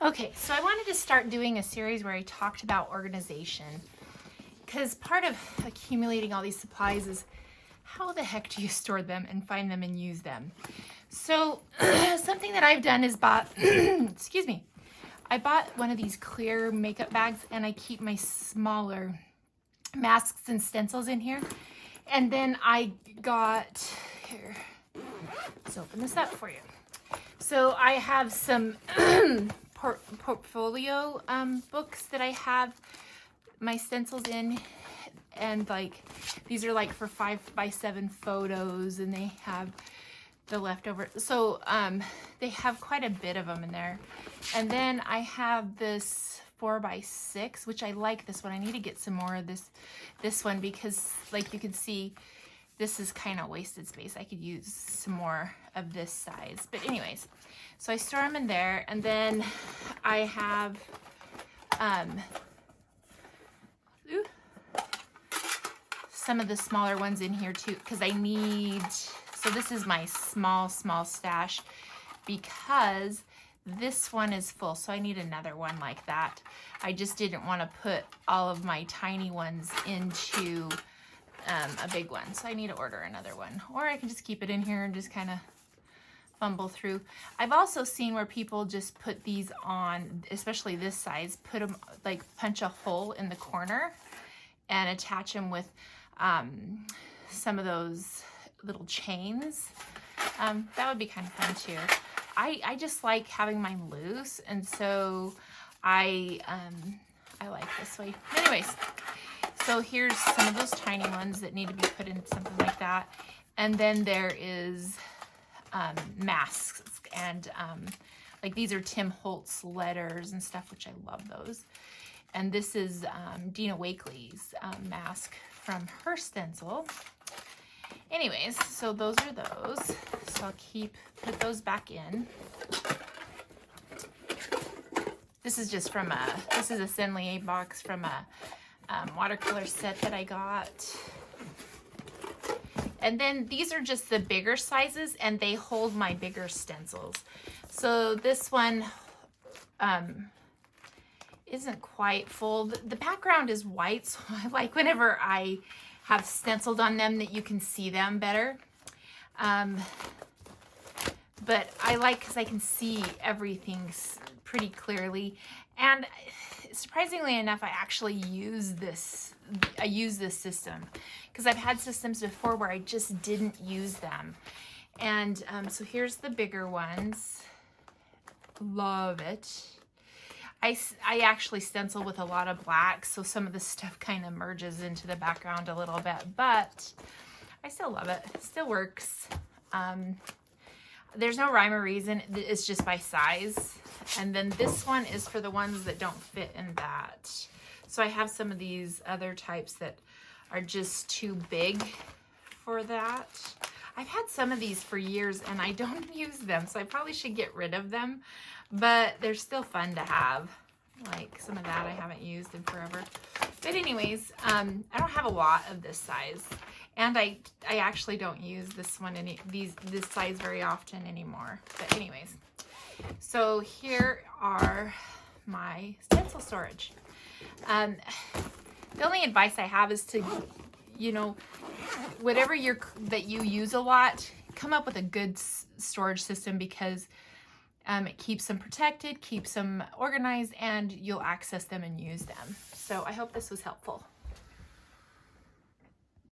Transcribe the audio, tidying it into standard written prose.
Okay, so I wanted to start doing a series where I talked about organization, because part of accumulating all these supplies is how the heck do you store them and find them and use them? So something that I've done is bought, excuse me, I bought one of these clear makeup bags and I keep my smaller masks and stencils in here. And then I got, here, let's open this up for you. So I have some portfolio books that I have my stencils in, and like these are like for 5x7 photos, and they have the leftover, so they have quite a bit of them in there. And then I have this 4x6, which I like this one. I need to get some more of this one because, like, you can see this is kind of wasted space. I could use some more of this size. But anyways, so I store them in there, and then I have some of the smaller ones in here too, because I need, so this is my small stash because this one is full, so I need another one like that. I just didn't want to put all of my tiny ones into a big one, so I need to order another one, or I can just keep it in here and just kind of fumble through. I've also seen where people just put these on, especially this size, put them, like, punch a hole in the corner and attach them with some of those little chains. That would be kind of fun too. I just like having mine loose, and so I like this way. Anyways, so here's some of those tiny ones that need to be put in something like that. And then there is masks, and like these are Tim Holtz letters and stuff, which I love those. And this is Dina Wakely's mask from her stencil. Anyways, so those are those. So I'll put those back in. This is just from this is a Senlier box from a watercolor set that I got. And then these are just the bigger sizes, and they hold my bigger stencils. So this one isn't quite full. The background is white, so I like whenever I have stenciled on them that you can see them better. But I like because I can see everything pretty clearly. And surprisingly enough, I actually use this. I use this system because I've had systems before where I just didn't use them. And so here's the bigger ones. Love it. I actually stencil with a lot of black, so some of this stuff kind of merges into the background a little bit, but I still love it. It still works. There's no rhyme or reason. It's just by size. And then this one is for the ones that don't fit in that. So I have some of these other types that are just too big for that. I've had some of these for years and I don't use them, so I probably should get rid of them, but they're still fun to have. Like some of that I haven't used in forever. But anyways, I don't have a lot of this size, and I actually don't use this one this size very often anymore. But anyways, so here are my stencil storage. The only advice I have is to, you know, whatever that you use a lot, come up with a good storage system, because it keeps them protected, keeps them organized, and you'll access them and use them. So I hope this was helpful.